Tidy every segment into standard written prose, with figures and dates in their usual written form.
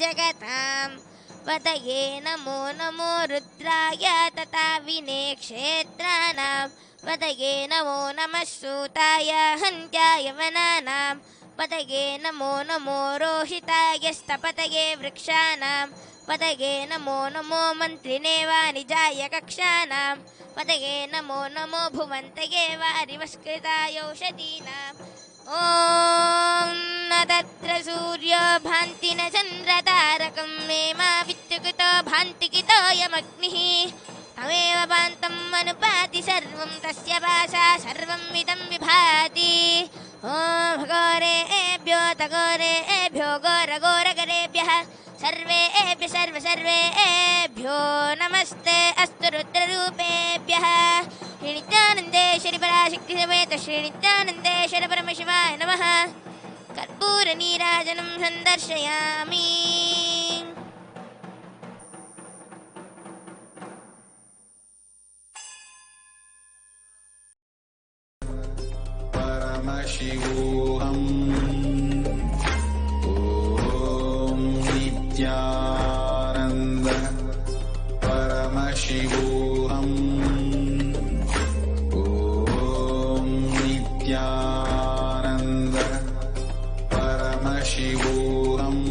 जगतां पतये नमो नमो रुद्राय तथा विनेक्षेत्राणां पतये नमो नमः सूताय हन्त्याय वनानां पतये नमो नमो रोहिताय स्थपतये वृक्षाणां पतये नमो नमो मन्त्रिणे वाणिजाय कक्षाणां पतये नमो नमो भुवन्तये वारिवस्कृताय औषधीनां ॐ न तत्र सूर्यो भान्ति न चन्द्रतारकं मे मा विद्युतो भान्ति कितोऽयमग्निः तमेव भान्तम् अनुपाति सर्वं तस्य भाषा सर्वमिदं विभाति ॐ घोरेभ्यो तघोरेभ्यो घोरघोरगरेभ्यः सर्वेभ्यो नमस्ते अस्तु रुद्ररूपेभ्यः श्रीनित्यानन्देश्वरि पराशक्तिसमेत श्रीनित्यानन्देश्वरि परमशिवाय नमः कर्पूरनीराजनं सन्दर्शयामि परमशिवोऽहम् ॐ नित्यानन्द परमशिवोऽहम् ॐ नित्यानन्द परमशिवोऽहम्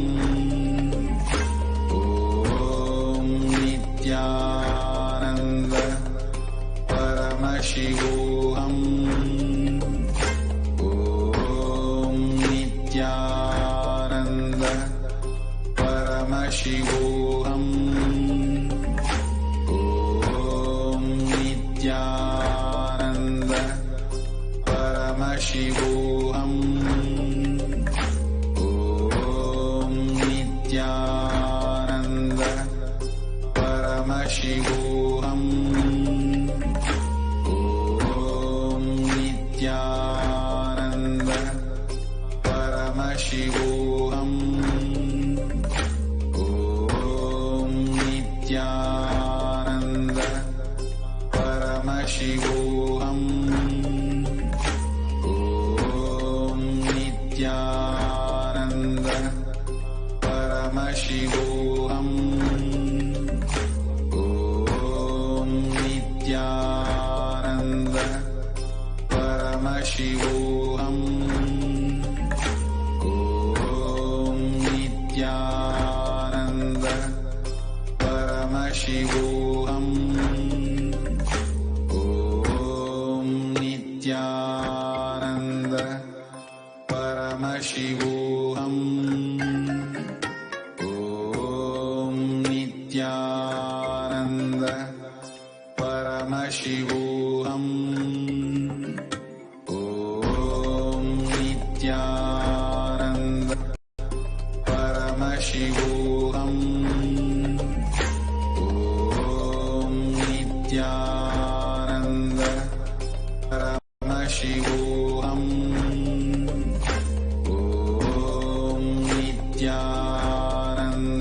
ॐ नित्यानन्द परमशिवोऽहम् नित्यानन्द परमशिवोऽहम् ॐ नित्यानन्द परमशिवोऽहम् ॐ नित्यानन्द परमशिवोऽहम् ॐ नित्यानन्द परमशिवोऽहम् ॐ नित्यानन्द परमशिवोऽहम् ॐ नित्यानन्द परमशिवोऽहम् ॐ नित्यानन्द परमशिवोऽहम् नित्यानन्द परमशिवोऽहम् ॐ नित्यानन्द परमशिवोऽहम् ॐ नित्यानन्द परमशिवोऽहम् ॐ नित्यानन्द परमशिवोऽहम् ॐ नित्यानन्द परमशिवोऽहम् ॐ नित्यानन्द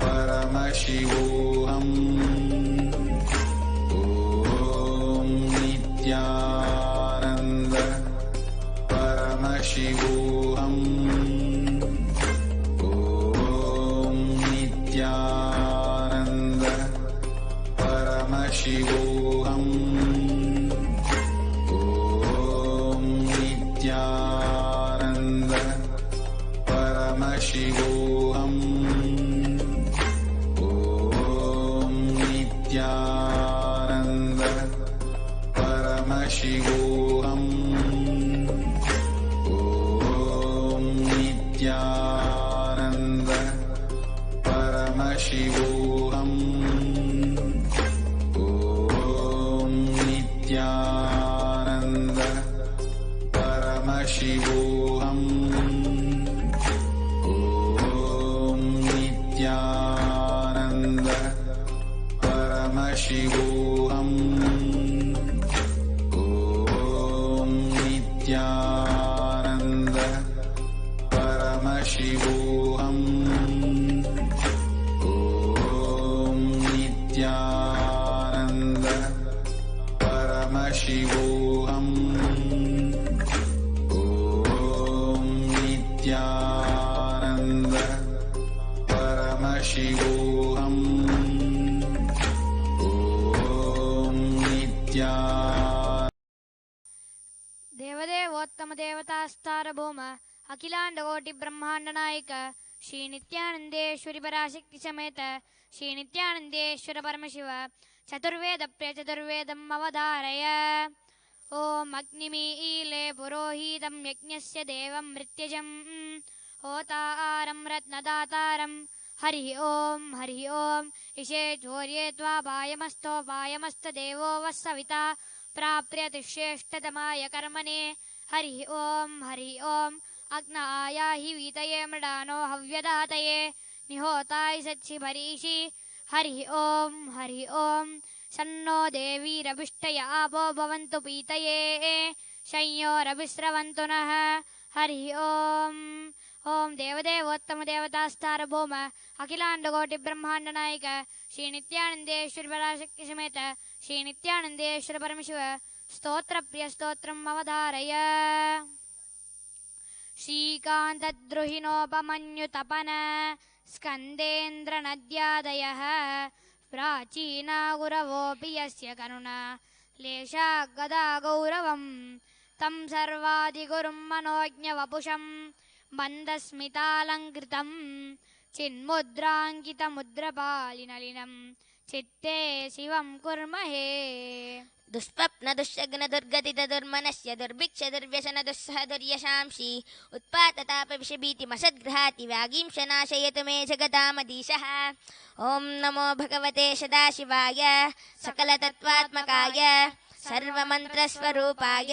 परमशिवोऽहम् ॐ नित्यानन्द परमशिवोऽहम् ॐ नित्यानन्द परमशिवोऽहम् ॐ नित्यानन्द परमशिवोऽहम् ॐ नित्यानन्द परमशिवोऽहम् ॐ नित्यानन्द परमशिवोऽहम् ॐ नित्यानन्द परमशिवोऽहम् ॐ नित्यानन्द परमशिवोऽहम् ॐ नित्यानन्द परमशिवोऽहम् ॐ नित्यानन्द परमशिवोऽहम् ॐ नित्यानन्द शिवोऽहम् ॐ नित्या देवदेवोत्तम देवतास्तारभौम अखिलांडकोटि ब्रह्मांड नायक श्री नित्यानंदेश्वरी पराशक्ति समेत श्री नित्यानंदेश्वर परमशिव चतुर्वेद प्रिय चतुर्वेदम् अवधारय। ओम अग्निमीले पुरोहितं यज्ञस्य देवं मृत्यजं होतारं रत्नदातारं हरिः ओम इषे चौर्ये त्वा वायमस्तदेवो वस्सविता प्राप्यते श्रेष्ठतमाय कर्मणे हरिः ओम अग्नायाहि वीतये मृडानो हव्यदातये निहोताय सच्चि भरीषि हरिः ओम सन्नो देवीरभिष्टय आपो भवन्तु पीतये शंयोरभिस्रवन्तु नः हरिः ओम देवदेवोत्तम देवतास्तारभौम अखिलांडकोटि ब्रह्मांड नायक श्री नित्यानंदेश्वरी पराशक्ति समेत श्री नित्यानंदेश्वर परमशिव स्तोत्र प्रिय स्तोत्रम् अवधारय। श्रीकान्तद्रुहिणोपमन्युतपन स्कन्देन्द्र नद्यादयः प्राचीना गुरवोऽपि यस्य करुणा लेशा गदा गौरवम् तं सर्वादिगुरुं मनोज्ञवपुषं मन्दस्मितालङ्कृतं चिन्मुद्राङ्कितमुद्रपालिनलिनं चित्ते शिवं कुर्महे। दुष्पप्न दुष्यग्न दुर्गतित दुर्मनस्य दुर्भिक्ष दुर्व्यसन दुस्सह दुर्यशांसि उत्पातताप विषभीतिमसद्घ्राति व्यागींश नाशयतु मे जगतामधीशः। ॐ नमो भगवते सदाशिवाय सकलतत्त्वात्मकाय सर्वमन्त्रस्वरूपाय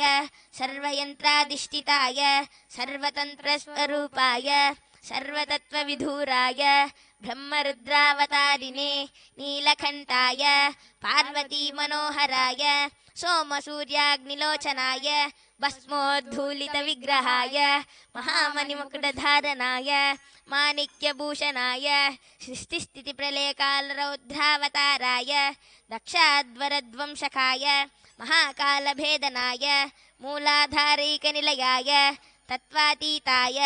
सर्वयन्त्राधिष्ठिताय सर्वतन्त्रस्वरूपाय सर्वतत्त्वविधूराय ब्रह्मरुद्रावतारिणे नीलकण्ठाय पार्वती मनोहराय सोमसूर्याग्निलोचनाय भस्मोद्धूलितविग्रहाय महामणिमुकुटधारणाय माणिक्यभूषणाय सृष्टिस्थितिप्रलयकालरौद्रावताराय दक्षाध्वरध्वंसकाय महाकालभेदनाय मूलाधारैकनिलयाय तत्त्वातीताय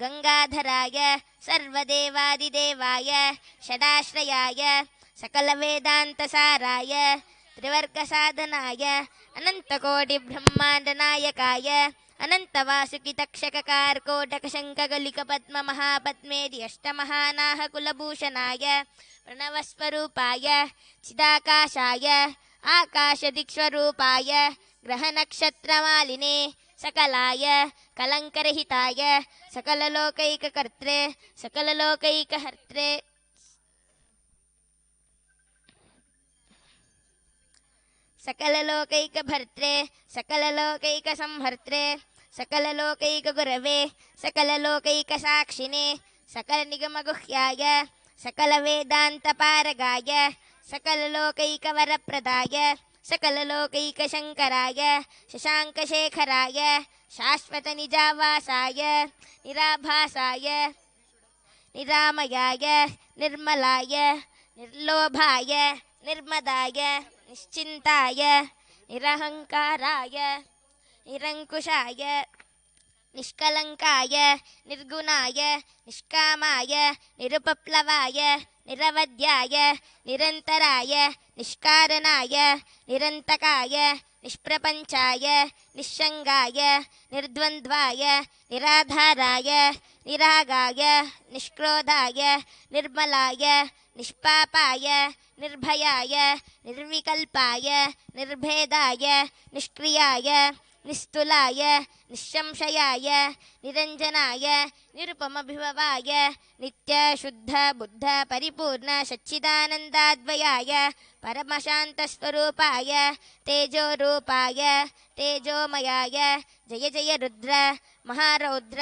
गंगाधराय सर्वदेवादिदेवाय षडाश्रयाय सकलवेदान्तसाराय त्रिवर्गसाधनाय अनन्तकोटिब्रह्माण्डनायकाय अनन्तवासुकितक्षककारकोटकशङ्खगलिकपद्ममहापद्मेदि अष्टमहानाहकुलभूषणाय प्रणवस्वरूपाय चिदाकाशाय आकाशदिक्स्वरूपाय ग्रहनक्षत्रमालिने सकलाय कलङ्करहिताय सकललोकैककर्त्रे सकललोकैकहर्त्रे सकललोकैकभर्त्रे सकललोकैकसंहर्त्रे सकललोकैकगुरवे सकललोकैकसाक्षिणे सकलनिगमगुह्याय सकलवेदान्तपारगाय सकललोकैकवरप्रदाय सकललोकैकशङ्कराय शशाङ्कशेखराय शाश्वतनिजावासाय निराभासाय निरामयाय निर्मलाय निर्लोभाय निर्मदाय निश्चिन्ताय निरहङ्काराय निरङ्कुशाय निष्कलङ्काय निर्गुणाय निष्कामाय निरुपप्लवाय निरवध्याय निरन्तराय निष्कारणाय निरन्तकाय निष्प्रपञ्चाय निःसङ्गाय निर्द्वन्द्वाय निराधाराय निरागाय निष्क्रोधाय निर्मलाय निष्पापाय निर्भयाय निर्विकल्पाय निर्भेदाय निष्क्रियाय निस्तुलाय निःसंशयाय निरञ्जनाय निरुपमभिभवाय नित्य शुद्ध बुद्ध परिपूर्ण सच्चिदानन्दाद्वयाय परमशान्तस्वरूपाय तेजोरूपाय तेजोमयाय जय जय रुद्र महारौद्र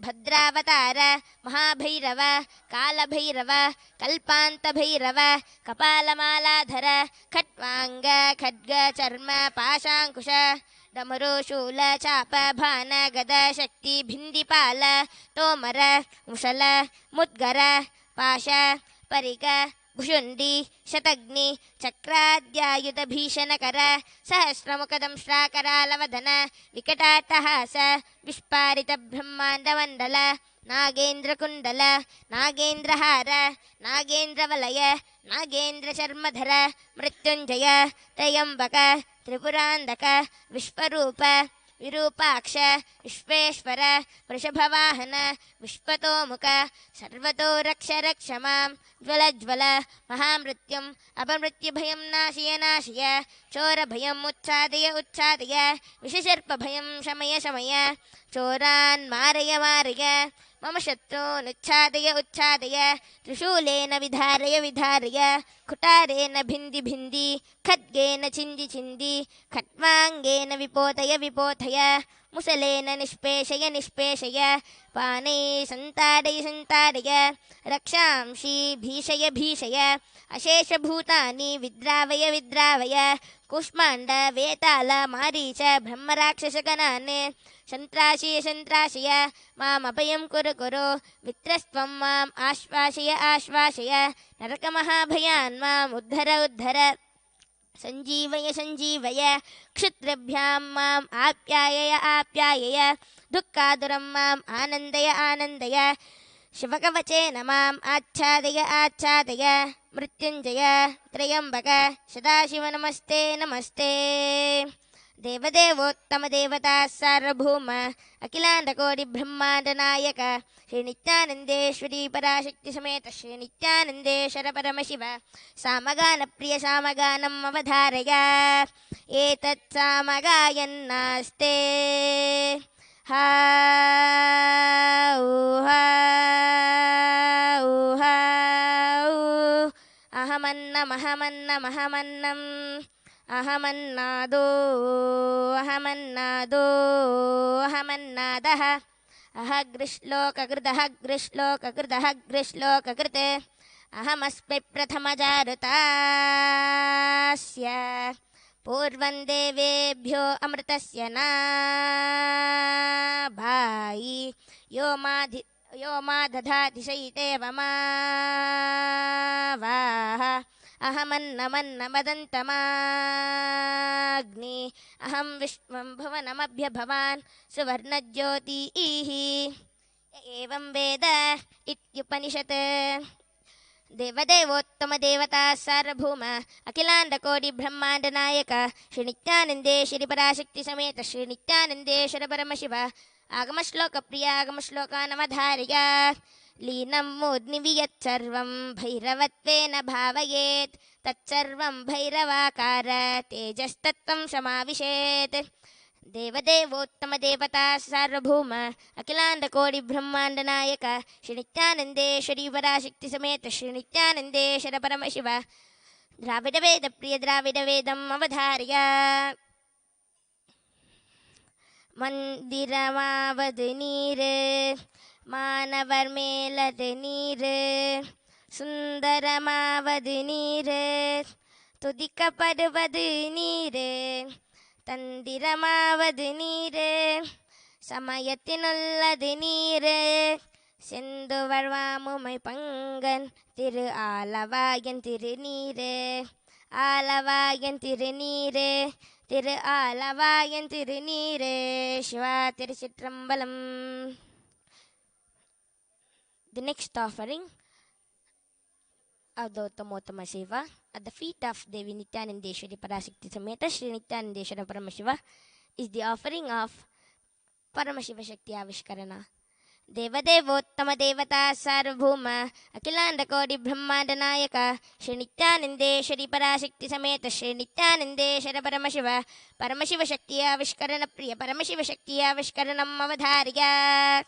भद्रावतार महाभैरव कालभैरव कल्पान्तभैरव कपालमालाधर खट्वांग खड्ग चर्म पाशांकुश डमरू शूल चाप भान गद शक्ति भिंदिपाल तोमर मुशल मुद्गर पाश परिक भुषुंडी शतग्नि चक्राद्यायुध भीषणकर सहस्रमुखदंष्ट्राकरालवदन विकटाट्टहास विस्फारित ब्रह्मांड मंडल नागेन्द्रकुण्डल नागेन्द्रहार नागेन्द्रवलय नागेन्द्रचर्मधर मृत्युञ्जय त्र्यम्बक त्रिपुरान्तक विश्वरूप विरूपाक्ष विश्वेश्वर वृषभवाहन विश्वतोमुख सर्वतो रक्ष रक्ष मां ज्वल महामृत्युम् अपमृत्युभयं नाशय नाशय चोरभयम् उच्छादय उच्छादय विषसर्पभयं शमय शमय चोरान् मारय मारय मम शत्रून् उच्छादय उच्छादय त्रिशूलेन विधारय विधारय कुटारेण भिन्दि भिन्दि खड्गेन छिन्दि छिन्दि खट्वाङ्गेन विपोतय विपोतय मुसलेन निष्पेषय निष्पेषय पाणैः सन्ताडय सन्ताडय रक्षांसि भीषय भीषय अशेषभूतानि विद्रावय विद्रावय कूष्माण्ड वेताल मारीच ब्रह्मराक्षसगणान् सन्त्राशय सन्त्राशय मामभयं कुरु कुरु मित्रस्त्वं माम् आश्वासय आश्वासय नरकमहाभयान् माम् उद्धर उद्धर सञ्जीवय सञ्जीवय क्षुद्रभ्यां माम् आप्यायय आप्यायय दुःखादुरं माम् आनन्दय आनन्दय शिवकवचेन माम् आच्छादय आच्छादय मृत्युञ्जय त्र्यम्बक सदाशिव नमस्ते नमस्ते देवदेवोत्तमदेवता सार्वभौम अखिलाण्डकोटिब्रह्माण्डनायक श्रीनित्यानन्देश्वरी पराशक्ति समेत श्रीनित्यानन्देश्वर परमशिव सामगानप्रिय सामगानम् अवधारय एतत् सामगायन्नास्ते हा ऊहा ऊहा ऊ अहमन्नमहमन्नमहमन्नम् अहमन्नादो अहमन्नादो अहमन्नादः अहग्रिश्लोककृतः ग्रिश्लोककृतः ग्रिश्लोककृत् अहमस्मि प्रथमजारुतास्य पूर्वं देवेभ्यो अमृतस्य न भायि यो मा दधाति शयितेव मा वाह अहमन्नमन्नमदन्तमाग्नि अहं विश्वं भुवनमभ्यभवान् सुवर्णज्योतिः एवं वेद इत्युपनिषत् देवदेवोत्तमदेवता सार्वभौम अखिलाण्डकोटिब्रह्माण्डनायक श्रीनित्यानन्देश्वरी पराशक्ति समेत श्रीनित्यानन्देश्वर परमशिव आगमश्लोकप्रिय आगमश्लोकानवधारय लीनं मूर्ध्नि यत्सर्वं भैरवत्वेन भावयेत् तत्सर्वं भैरवाकार तेजस्तत्त्वं समाविशेत् देवदेवोत्तमदेवता सार्वभौम अखिलाण्डकोटिब्रह्माण्डनायक श्रीनित्यानन्देश्वरी पराशक्ति समेत श्रीनित्यानन्देश्वर परमशिव द्राविडवेदप्रिय द्राविडवेदम् अवधारय मन्दिरमावद् नीर मानवर् मेलद नीर सुन्दरमावद् नीर तुदिकपरुवद् नीर தந்திரமாவது நீர் சமயத்தினுள்ளது நீர் செந்துவர் வாமுமை பங்கன் திரு ஆலவாயன் திருநீர் ஆலவாயன் திருநீர் திரு ஆலவாயன் திருநீர் சிவா திருச்சிற்றம்பலம். The next offering of the Uttamotama Seva at the feet of Devi Nityanandeshwari Parashakti Sameta Shri Nityanandeshwara Paramashiva is the offering of Paramashiva Shakti Avishkarana. Devadevottama Devata Sarvabhuma Akhilandakodi Brahmanda Nayaka Shri Nityanandeshwari Parashakti Sameta Shri Nityanandeshwara Paramashiva Paramashiva Shakti Avishkarana Priya Paramashiva Shakti Avishkaranam Avadhariya.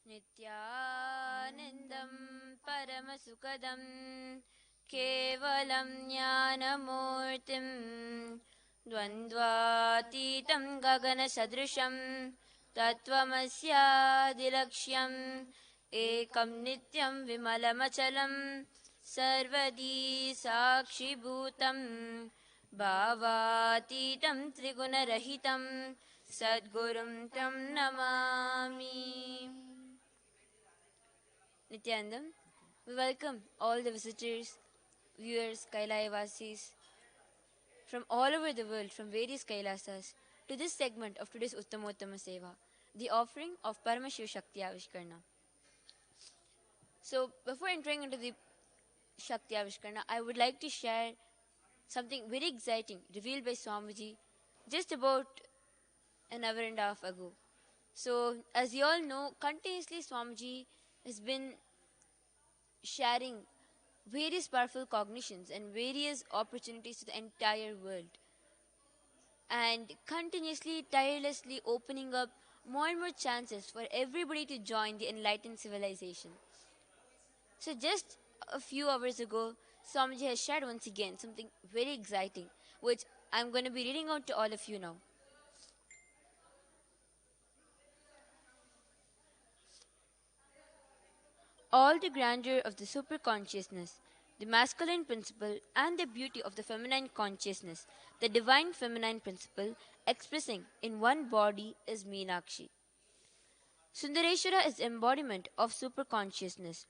नित्यानन्दं परमसुखदं केवलं ज्ञानमूर्तिं द्वन्द्वातीतं गगनसदृशं तत्त्वमस्यादिलक्ष्यम् एकं नित्यं विमलमचलं सर्वदी साक्षिभूतं भावातीतं त्रिगुणरहितं सद्गुरुं तं Namami. Nityanandam, we welcome all the visitors, viewers, Kailaya-vasis from all over the world, from various Kailasas, to this segment of today's Uttamottama Seva, the offering of Paramashiva Shakti Avishkarna. So, before entering into the Shakti Avishkarna, I would like to share something very exciting revealed by Swamiji just about an hour and a half ago. So, as you all know, continuously Swamiji has been sharing various powerful cognitions and various opportunities to the entire world, and continuously, tirelessly opening up more and more chances for everybody to join the enlightened civilization. So, just a few hours ago, Swamiji has shared once again something very exciting, which I'm going to be reading out to all of you now. All the grandeur of the superconsciousness, the masculine principle, and the beauty of the feminine consciousness, the divine feminine principle, expressing in one body is Meenakshi. Sundareshwara is embodiment of superconsciousness,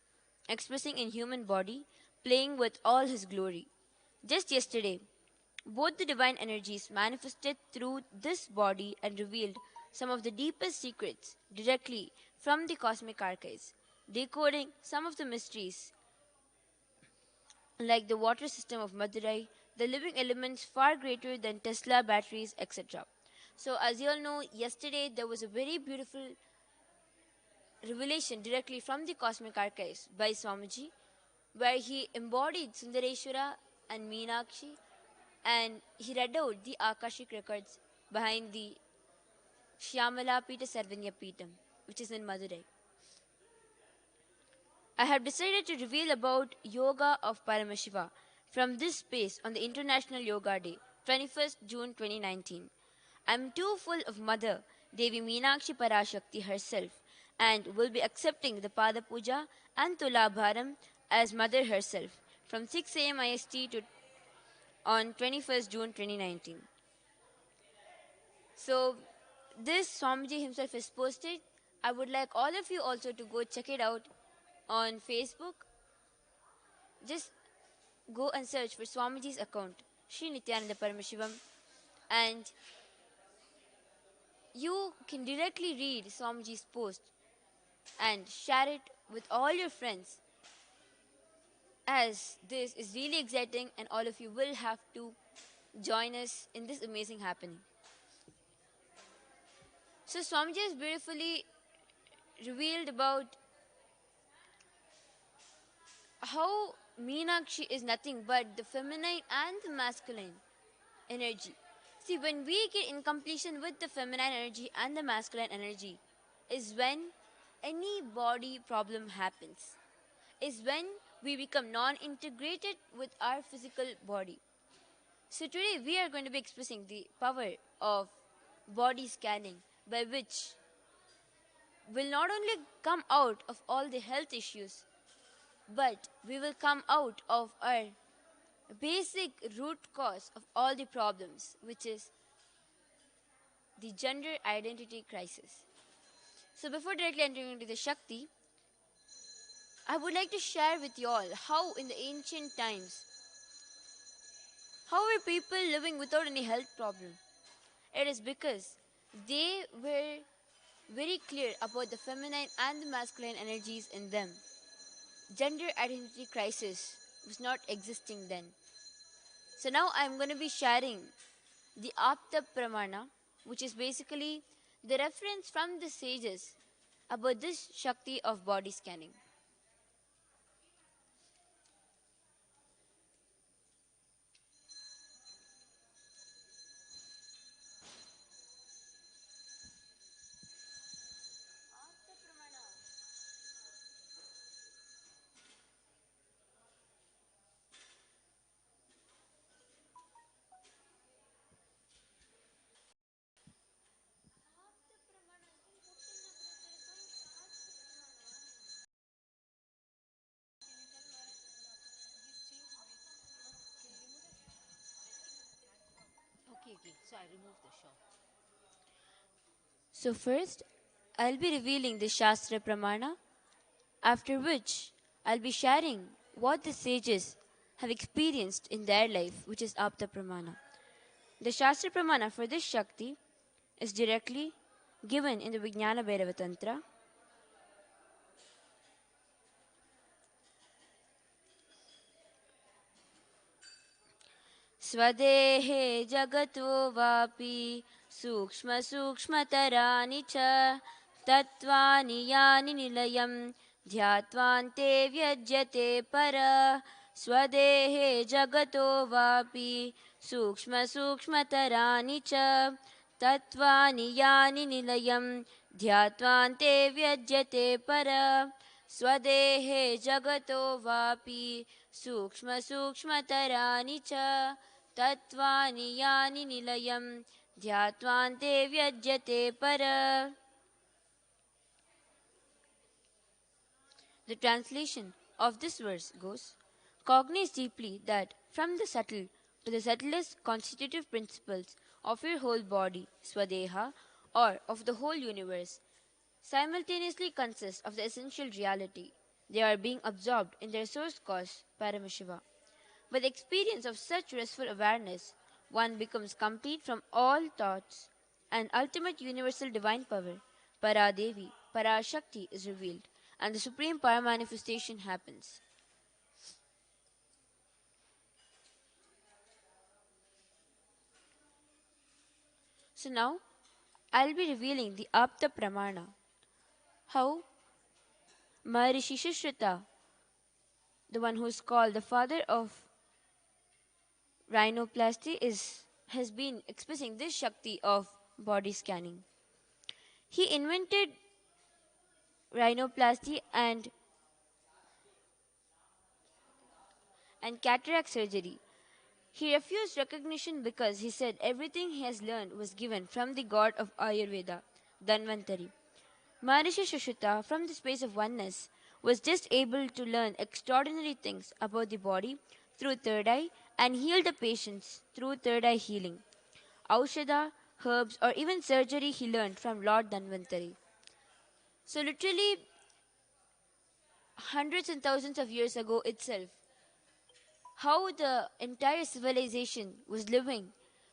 expressing in human body, playing with all his glory. Just yesterday, both the divine energies manifested through this body and revealed some of the deepest secrets directly from the cosmic archives, decoding some of the mysteries like the water system of Madurai, the living elements far greater than Tesla batteries, etc. So, as you all know, yesterday there was a very beautiful revelation directly from the cosmic archives by Swamiji, where he embodied Sundareshwara and Meenakshi, and he read out the Akashic records behind the Shyamala Pita Sarvanya Pitam, which is in Madurai. I have decided to reveal about Yoga of Paramashiva from this space on the International Yoga Day, 21st June 2019. I am too full of Mother, Devi Meenakshi Parashakti herself, and will be accepting the Pada Puja and Tulabharam as Mother herself from 6 a.m. IST to on 21st June 2019. So, this Swamiji himself is posted. I would like all of you also to go check it out on Facebook. Just go and search for Swamiji's account, Sri Nityananda Paramashivam, and you can directly read Swamiji's post and share it with all your friends, as this is really exciting and all of you will have to join us in this amazing happening. So Swamiji has beautifully revealed about how Meenakshi is nothing but the feminine and the masculine energy. See, when we get in completion with the feminine energy and the masculine energy, is when any body problem happens, is when we become non-integrated with our physical body. So today we are going to be expressing the power of body scanning, by which will not only come out of all the health issues, but we will come out of our basic root cause of all the problems, which is the gender identity crisis. So before directly entering into the Shakti, I would like to share with you all how in the ancient times, how were people living without any health problem? It is because they were very clear about the feminine and the masculine energies in them. Gender identity crisis was not existing then. So now I'm going to be sharing the Apta Pramana, which is basically the reference from the sages about this Shakti of body scanning. So I remove the shawl. So first, I'll be revealing the Shastra Pramana, after which I'll be sharing what the sages have experienced in their life, which is Apta Pramana. The Shastra Pramana for this Shakti is directly given in the Vijnana Bhairava Tantra. स्वदेहे जगतो वापि सूक्ष्मसूक्ष्मतराणि च तत्त्वानि यानि निलयं ध्यात्वान्ते व्यज्यते पर स्वदेहे जगतो वापि सूक्ष्मसूक्ष्मतराणि च तत्त्वानि यानि निलयं ध्यात्वान्ते व्यज्यते पर स्वदेहे जगतो वापि सूक्ष्मसूक्ष्मतराणि च तत्त्वानि यानि निलयं ध्यात्वान्ते व्यज्यते पर. The translation of this verse goes, cognize deeply that from the subtle to the subtlest constitutive principles of your whole body, Swadeha, or of the whole universe, simultaneously consist of the essential reality. They are being absorbed in their source cause, Paramashiva. With the experience of such restful awareness, one becomes complete from all thoughts, and ultimate universal divine power, Paradevi, Parashakti, is revealed, and the supreme Paramanifestation happens. So now, I'll be revealing the Apta Pramana, how Maharishi Shushrata, the one who is called the father of rhinoplasty, has been expressing this Shakti of body scanning. He invented rhinoplasty and cataract surgery. He refused recognition because he said everything he has learned was given from the god of Ayurveda, Dhanvantari. Maharishi Shushrata, from the space of oneness, was just able to learn extraordinary things about the body through third eye and heal the patients through third eye healing. Aushadha, herbs, or even surgery he learned from Lord Dhanvantari. So literally, hundreds and thousands of years ago itself, how the entire civilization was living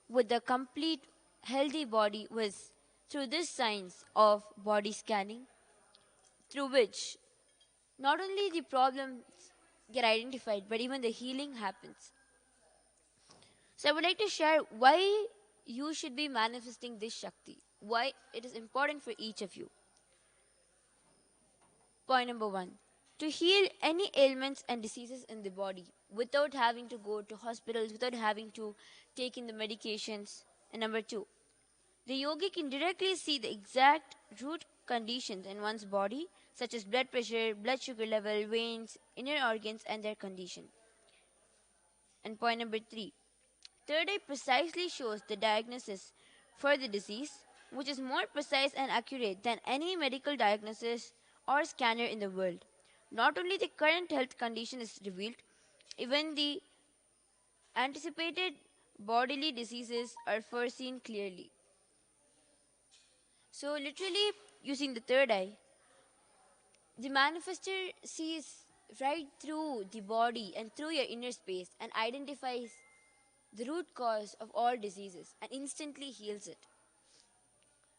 with a complete healthy body was through this science of body scanning, through which not only the problems get identified, but even the healing happens. So I would like to share why you should be manifesting this Shakti, why it is important for each of you. Point number 1, to heal any ailments and diseases in the body without having to go to hospitals, without having to take in the medications. And number 2, the yogi can directly see the exact root conditions in one's body, such as blood pressure, blood sugar level, veins, inner organs, and their condition. And point number 3, third eye precisely shows the diagnosis for the disease, which is more precise and accurate than any medical diagnosis or scanner in the world. Not only the current health condition is revealed, even the anticipated bodily diseases are foreseen clearly. So, literally, using the third eye, the manifester sees right through the body and through your inner space and identifies the root cause of all diseases and instantly heals it.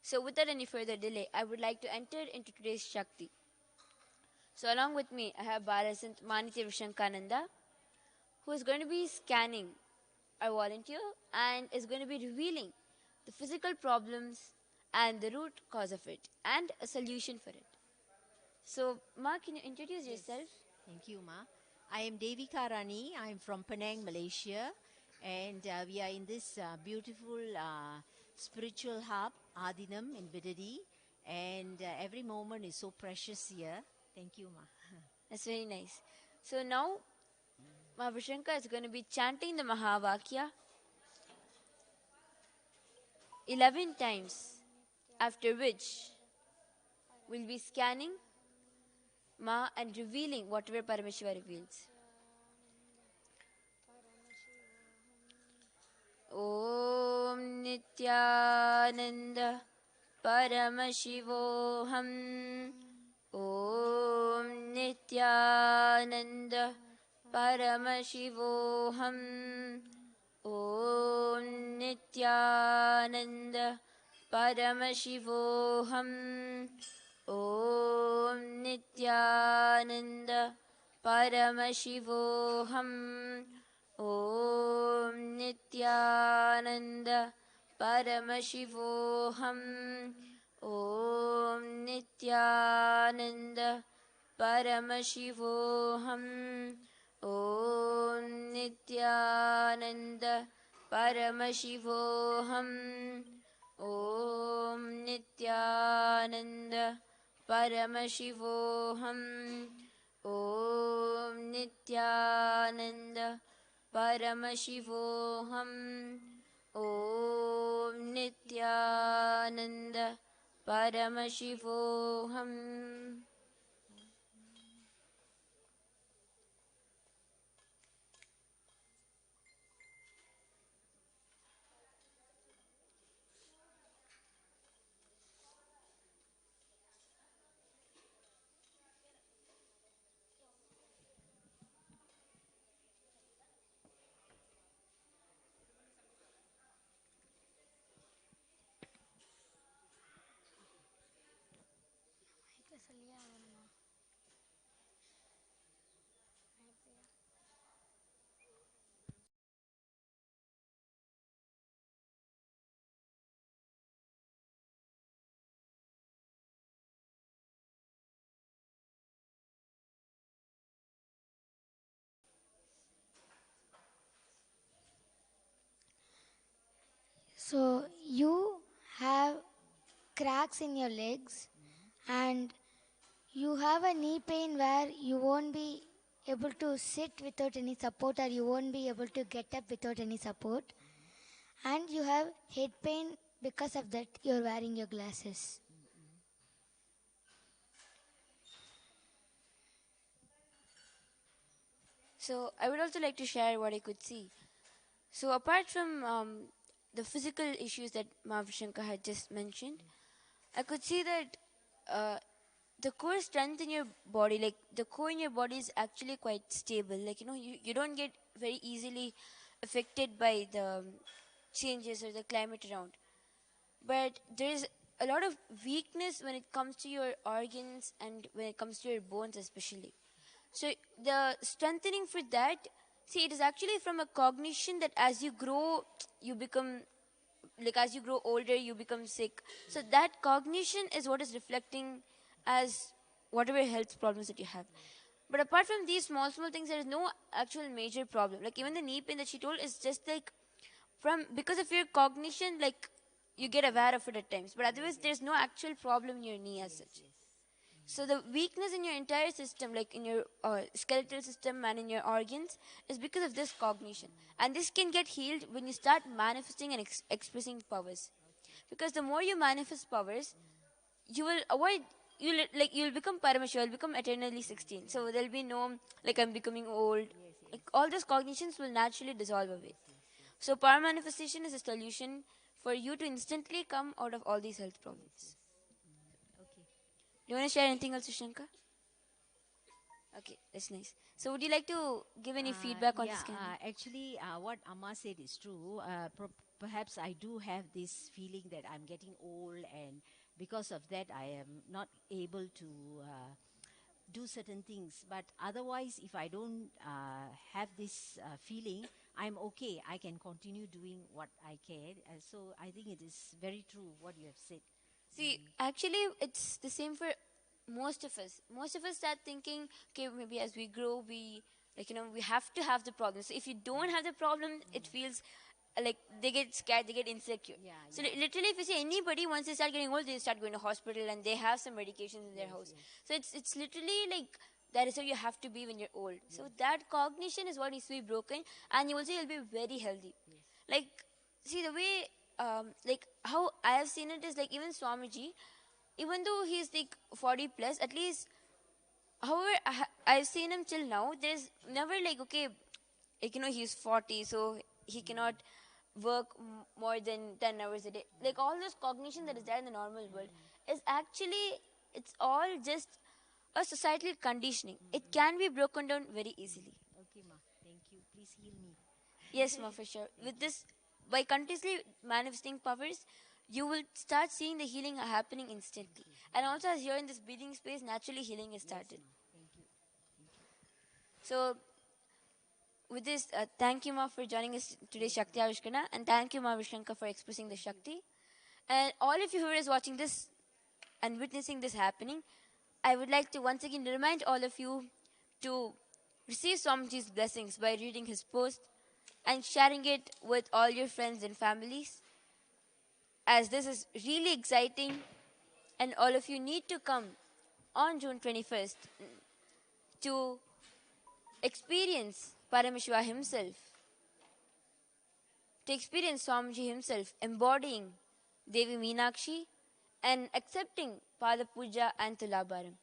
So, without any further delay, I would like to enter into today's Shakti. So, along with me, I have Balasant Manitya Vishankananda, who is going to be scanning our volunteer and is going to be revealing the physical problems and the root cause of it and a solution for it. So, Ma, can you introduce yourself? Thank you, Ma. I am Devika Rani. I am from Penang, Malaysia. And we are in this beautiful spiritual hub, Adinam in Bidadi. And every moment is so precious here. Thank you, Ma. That's very nice. So now, Ma Vishanka is going to be chanting the Mahavakya 11 times, after which we'll be scanning Ma and revealing whatever Parameshwar reveals. ॐ नित्यानन्द परमशिवोऽहम् ॐ नित्यानन्द परमशिवोऽहम् ॐ नित्यानन्द परमशिवोऽहम् ॐ नित्यानन्द परमशिवोऽहम् ॐ नित्यानन्द परमशिवोऽहम् ॐ नित्यानन्द परमशिवोऽहम् ॐ नित्यानन्द परमशिवोऽहम् ॐ नित्यानन्द परमशिवोऽहम् ॐ नित्यानन्द परमशिवोऽहम् ॐ नित्यानन्द परमशिवोऽहम् So you have cracks in your legs and you have a knee pain where you won't be able to sit without any support or you won't be able to get up without any support. And you have head pain because of that you're wearing your glasses. So I would also like to share what I could see. So apart from the physical issues that Mahavrishankar had just mentioned, I could see that the core strength in your body, like the core in your body is actually quite stable. Like, you don't get very easily affected by the changes or the climate around. But there is a lot of weakness when it comes to your organs and when it comes to your bones especially. So the strengthening for that, see, it is actually from a cognition that as you grow, you become, like as you grow older, you become sick. So that cognition is what is reflecting as whatever health problems that you have. But apart from these small, small things, there is no actual major problem. Like even the knee pain that she told is just like because of your cognition, like you get aware of it at times. But otherwise, there's no actual problem in your knee as such. So the weakness in your entire system, like in your skeletal system and in your organs, is because of this cognition. And this can get healed when you start manifesting and expressing powers. Because the more you manifest powers, you will avoid, you'll become Paramashiva, you'll become eternally 16. So there'll be no, like I'm becoming old. Like all those cognitions will naturally dissolve away. So power manifestation is a solution for you to instantly come out of all these health problems. Do you want to share anything else, Shankar? Okay, that's nice. So would you like to give any feedback on this? Actually, what Amma said is true. Perhaps I do have this feeling that I'm getting old, and because of that, I am not able to do certain things. But otherwise, if I don't have this feeling, I'm okay. I can continue doing what I can. So I think it is very true what you have said. See, actually, it's the same for most of us. Most of us start thinking, okay, maybe as we grow, we we have to have the problem. So if you don't have the problem, it feels like they get scared, they get insecure. So literally, if you see anybody, once they start getting old, they start going to hospital and they have some medications in their house. So it's literally like that is how you have to be when you're old. So that cognition is what needs to be broken, and you will see you'll be very healthy. Like, see the way, like how I have seen it is like even Swamiji, even though he's like 40 plus, at least, however, I've seen him till now, there's never like, okay, like, he's 40, so he cannot work more than 10 hours a day. Like all this cognition that is there in the normal world is actually, it's all just a societal conditioning. It can be broken down very easily. Okay, ma. Thank you. Please heal me. Yes, ma, for sure. With this, by continuously manifesting powers, you will start seeing the healing happening instantly. And also, as you're in this breathing space, naturally healing is started. So, with this, thank you, ma, for joining us today, Shakti Avishkarna, and thank you, ma, Vishanka, for expressing the Shakti. And all of you who is watching this and witnessing this happening, I would like to once again remind all of you to receive Swamiji's blessings by reading his post and sharing it with all your friends and families, as this is really exciting, and all of you need to come on June 21st to experience Parameshwar himself, to experience Swamiji himself embodying Devi Meenakshi and accepting Pada Puja and Tulabharam.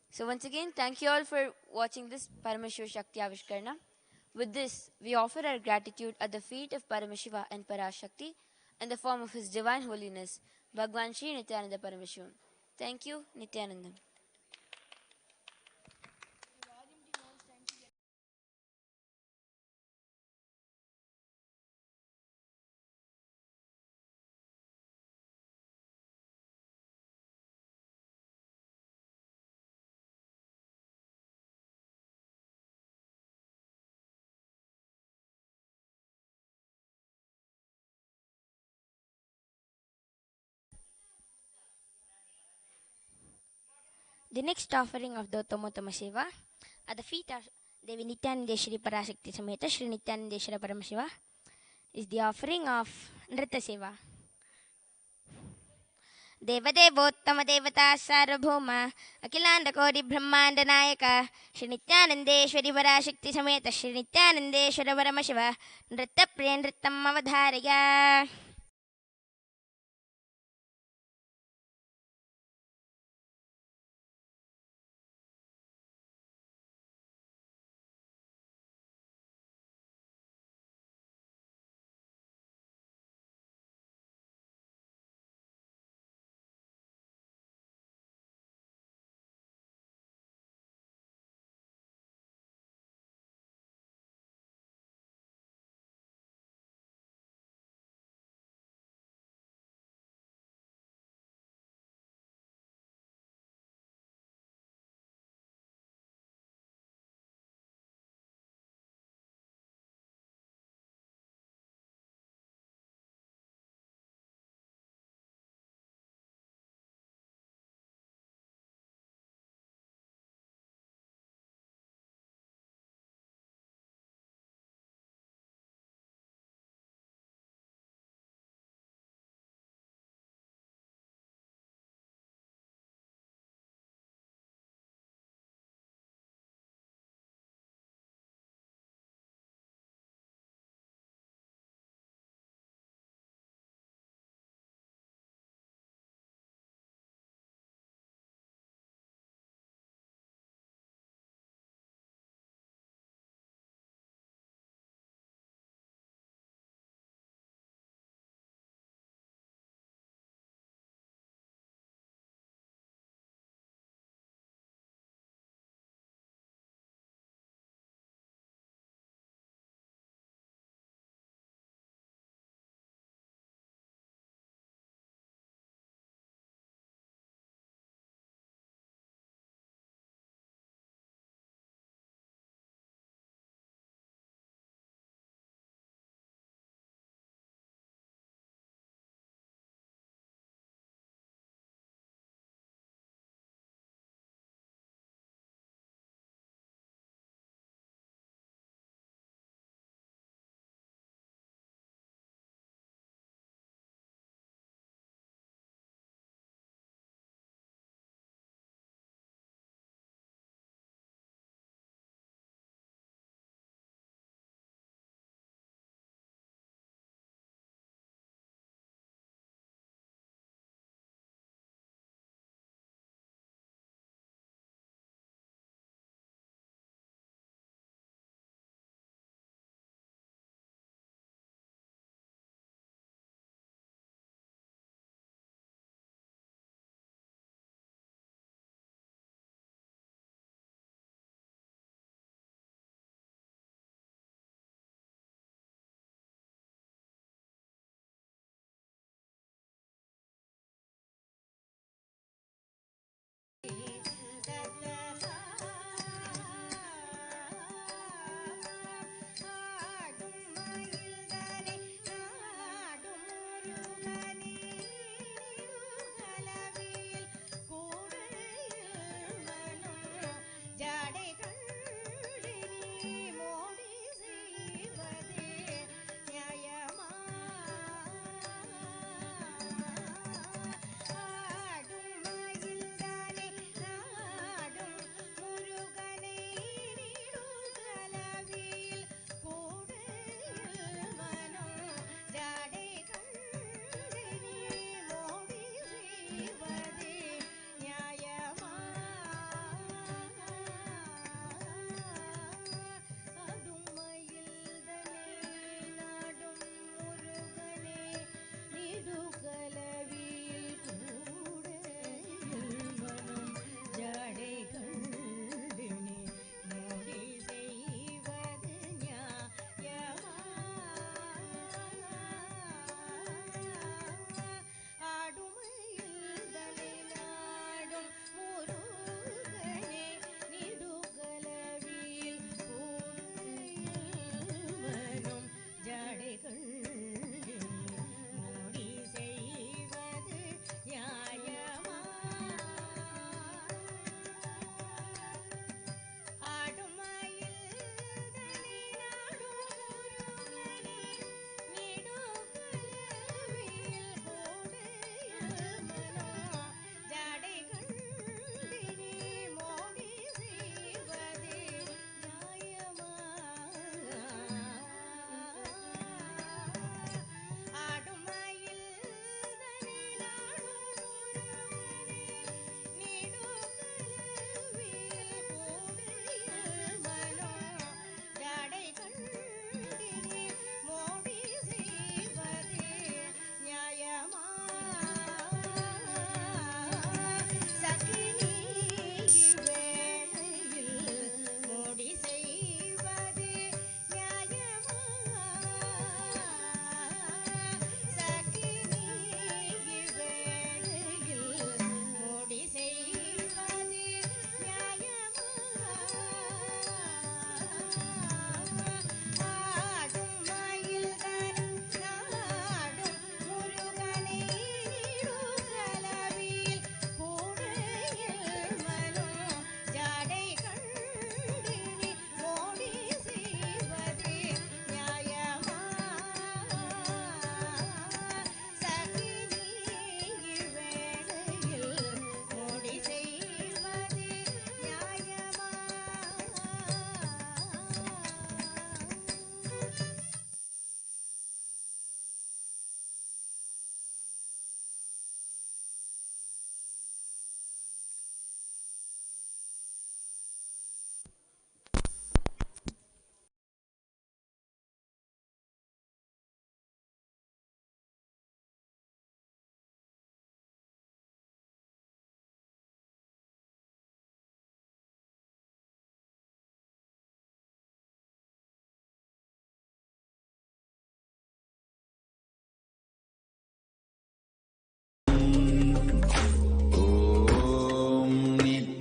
So once again, thank you all for watching this Parameshwar Shakti Avishkarna. With this, we offer our gratitude at the feet of Paramashiva and Parashakti in the form of His Divine Holiness, Bhagwan Sri Nityananda Parameshivam. Thank you, Nityanandam. The next offering of the Uttamotama Seva at the feet of Devi Nityanandeshwari Parashakti Sameta Shri Nityanandeshwara Paramashiva is the offering of Nritta Seva. देवदेवोत्तम देवता सार्वभौम अखिलांडकोटि ब्रह्मांड नायक श्री नित्यानंदेश्वरी पराशक्ति समेत श्री नित्यानंदेश्वर परमशिव नृत्य प्रिय नृत्यम अवधारय।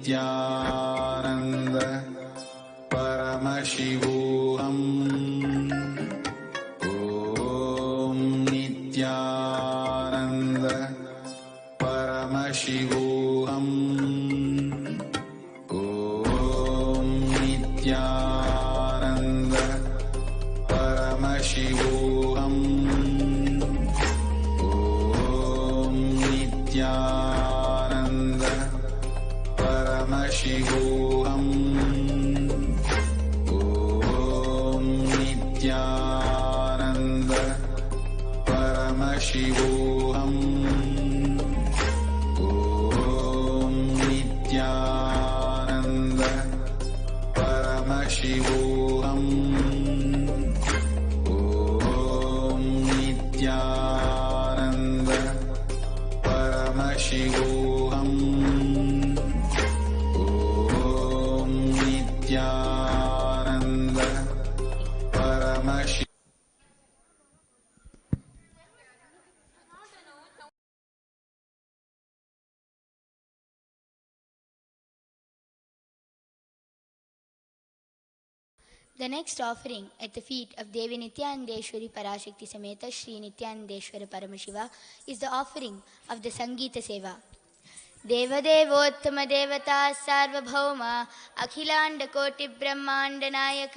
नित्यानन्द परमशिवोऽहम् ॐ नित्यानन्द परमशिवोऽहम् ॐ नित्यानन्द परमशिवोऽहम् ॐ नित्यानन्द परमशिवोऽहम् ॐ नित्यानन्द परमशिवोऽहम् ॐ नित्यानन्द परमशिवोऽहम् ॐ नित्यानन्द परमशिवोऽहम् ॐ नित्यानन्द परमशिवोऽहम् The next offering at the feet of Devi Nityanandeshwari Parashakti Sameta Shri Nityanandeshwara Paramashiva is the offering of the Sangeeta Seva. देवदेवोत्तम देवता सार्वभौम अखिलांड कोटि ब्रह्मांड नायक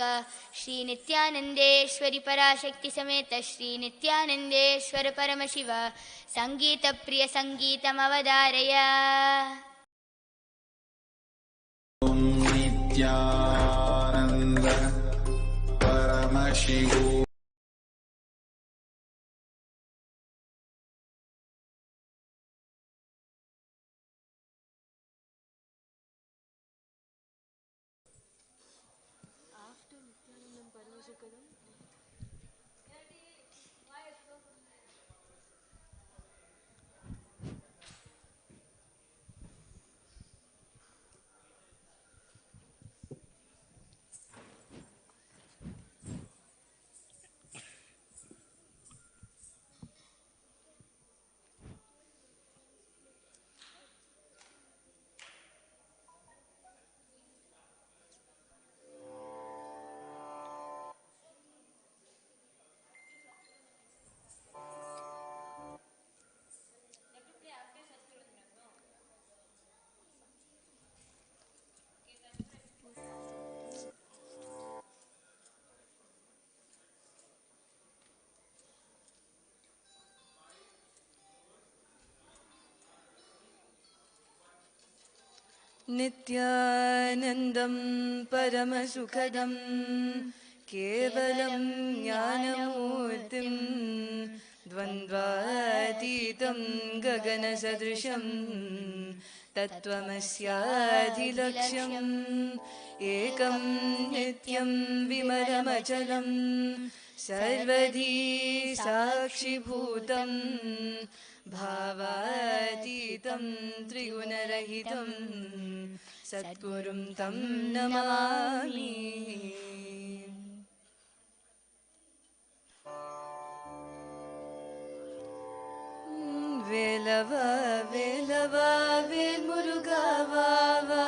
श्री नित्यानंदेश्वरी पराशक्ति समेत श्री नित्यानंदेश्वर परमशिव संगीत प्रिय संगीतमवधारय नित्यानन्द परमशिवो नित्यानन्दं परमसुखदं केवलं ज्ञानमूर्तिं द्वन्द्वातीतं गगनसदृशं तत्त्वमस्याधिलक्ष्यम् एकं नित्यं विमलमचलं सर्वधी साक्षिभूतं भावातीतं त्रिगुणरहितं सद्गुरुं तं नमामि வேலவா வேலவா வேல் முருகா வா வா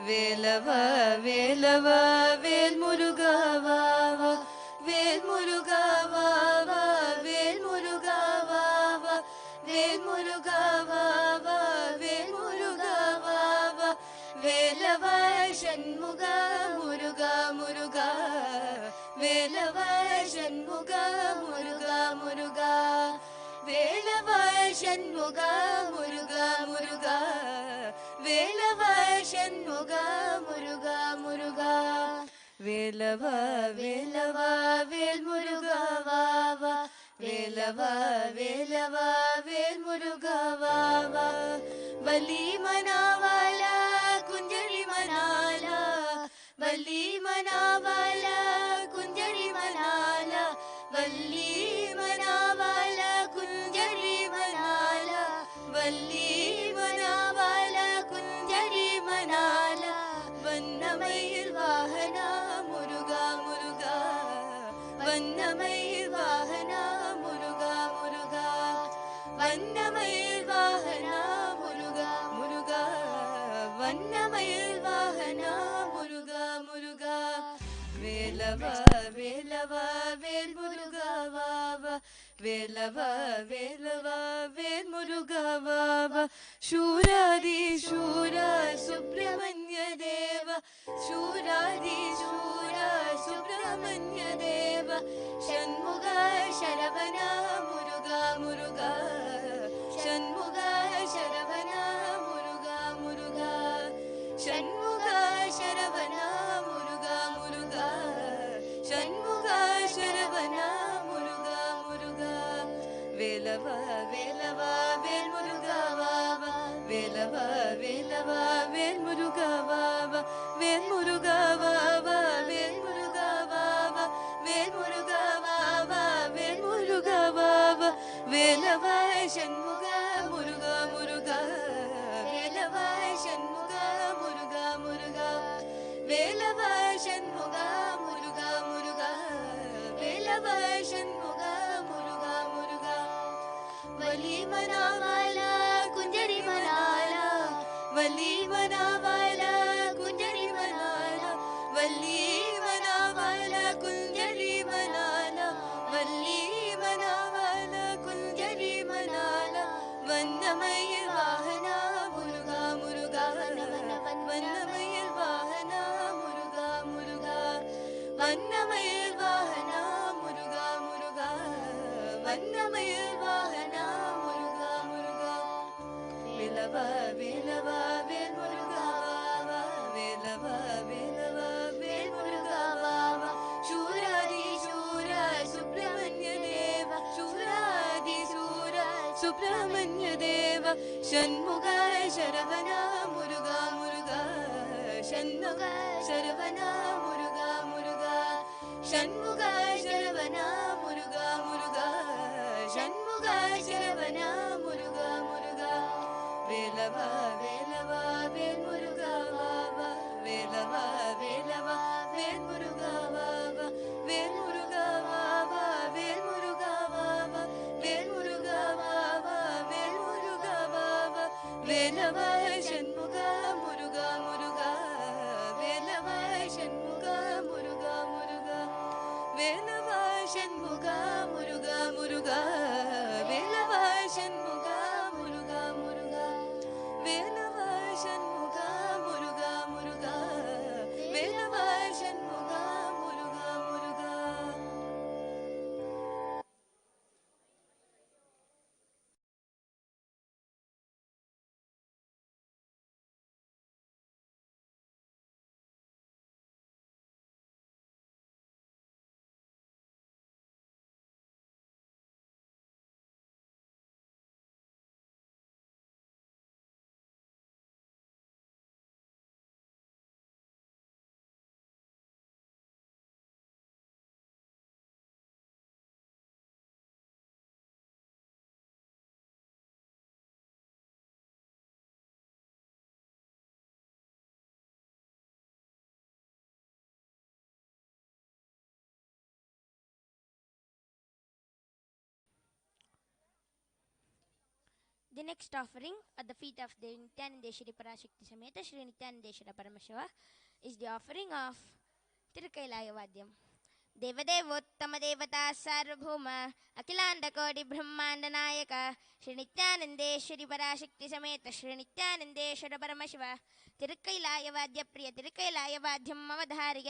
வேலவா வேலவா வேல் முருகா வா வா வேல் முருகா வா வா வேல் முருகா வா வா வேல் முருகா வா வா வேல் முருகா வா வா வேலவா சண்முகா முருகா முருகா வேலவா சண்முகா முருகா முருகா வேலவா சண்முகா முருகா முருகா வேலவா சண்முகா முருகா முருகா வேலவா வேலவா வேல் முருகா வா வா வேலவா வேலவா வேல் முருகா வா வா வலி மனாவாலா குஞ்சலி மனாலா வலி மனாவாலா குஞ்சலி மனாலா வள்ளி மனாவாலா குஞ்சலி மனாலா வள்ளி மனாவாலா குஞ்சலி மனாலா வண்ணமயில் வாகனா முருகா முருகா வண்ணமயில் வாகனா முருகா முருகா வண்ணமயில் வாகனா முருகா முருகா வேலவா வேலவா வேல் முருகா வா வா வேலவா வேலவா வேல் முருகா வா வா சூராதி சூரா சுப்பிரமணிய தேவா சூராதி சூரா சுப்பிரமணிய தேவா ஷண்முக சரவண முருகா முருகா ஷண்முக சரவண முருகா முருகா ஷண்முக சரவண முருகா முருகா ஷண்முக சரவண முருகா முருகா வேலவா வேலவா வேல் முருகா வா வா வேலவா வேலவா வேல் முருகா வா வா வேல் முருகா வா வா வேல் முருகா வா வா வேல் முருகா வா வா வேல் முருகா வா வா வேலவா ஷண்முக முருகா முருகா வேலவா ஷண்முக முருகா முருகா வேலவா ஷண்முக முருகா முருகா வேலவா ஷண்முக முருகா முருகா வலி மனாவாலா குஞ்சரி மனாலா வலி மனாவாலா குஞ்சரி மனாலா வள்ளி மனாவாலா குஞ்சரி மனாலா வள்ளி மனாவாலா குஞ்சரி மனாலா வண்ணமயில் வாகனா முருகா முருகா வண்ணமயில் வாகனா முருகா முருகா வண்ணமயில் வாகனா முருகா முருகா வண்ணமயில் வாகனா முருகா முருகா வேலவா வேலவா வேல் முருகா வா வா வேலவா வேலவா வேல் முருகா வா வா சூராதி சூரா சுப்பிரமணிய தேவா சூராதி சூரா சுப்பிரமணிய தேவா ஷண்முக சரவண முருகா முருகா ஷண்முக சரவண முருகா முருகா ஷண்முக சரவண முருகா முருகா ஷண்முக சரவண முருகா முருகா வேலவா வேலவா வேல் முருகா வா வா வேலவா வேலவா வேல் முருகா வா வா வேல் முருகா வா வா வேல் முருகா வா வா வேல் முருகா வா வா வேல் முருகா வா வா வேலவா ஷண்முக முருகா முருகா வேலவா ஷண்முக முருகா முருகா வேலவா ஷண்முக முருகா முருகா வேலவா ஷண்முக முருகா முருகா வேலவா ஷண்முக முருகா முருகா வேலவா Shanmuga Muruga Muruga The next offering at the feet of the Nityanandeshwari Parashakti Sameta Shri Nityanandeshwara Paramashiva is the offering of Tirukailaya Vadyam. देवदेवोत्तम देवता सार्वभौम अखिलांड कोटि ब्रह्मांड नायक श्री नित्यानंदेश्वरी पराशक्ति समेत श्री नित्यानंदेश्वर परमशिव तिरुकैलाय वाद्य प्रिय तिरुकैलाय वाद्यम अवधार्य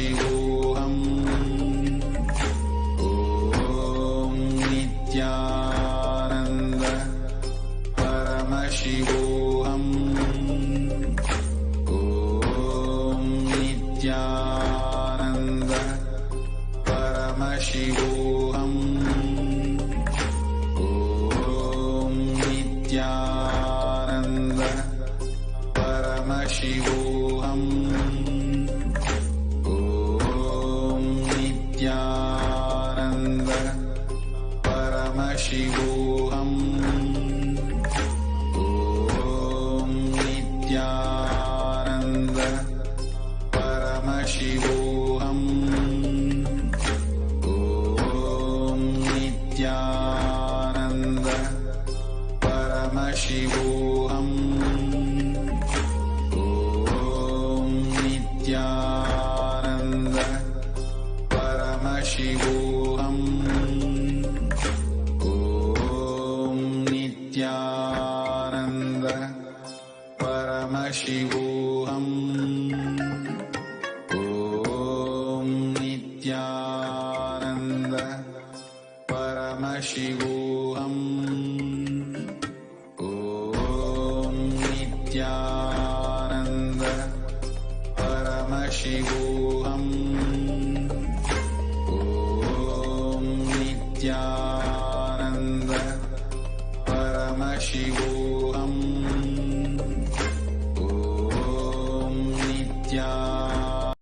परमशिवोऽहम् ॐ नित्यानन्द परमशिवोऽहम् ॐ नित्यानन्द परमशिवोऽहम् ॐ नित्यानन्द परमशिवोऽहम् ॐ नित्यानन्द परमशिवोऽहम् ॐ नित्यानन्द परमशिवोऽहम् ॐ नित्यानन्द परमशिवोऽहम् ॐ नित्यानन्द परमशिवोऽहम् ॐ नित्यानन्द परमशिवोऽहम् ॐ नित्यानन्द परमशिवोऽहम् ॐ नित्यानन्द परमशिवोऽहम् ॐ नित्यानन्द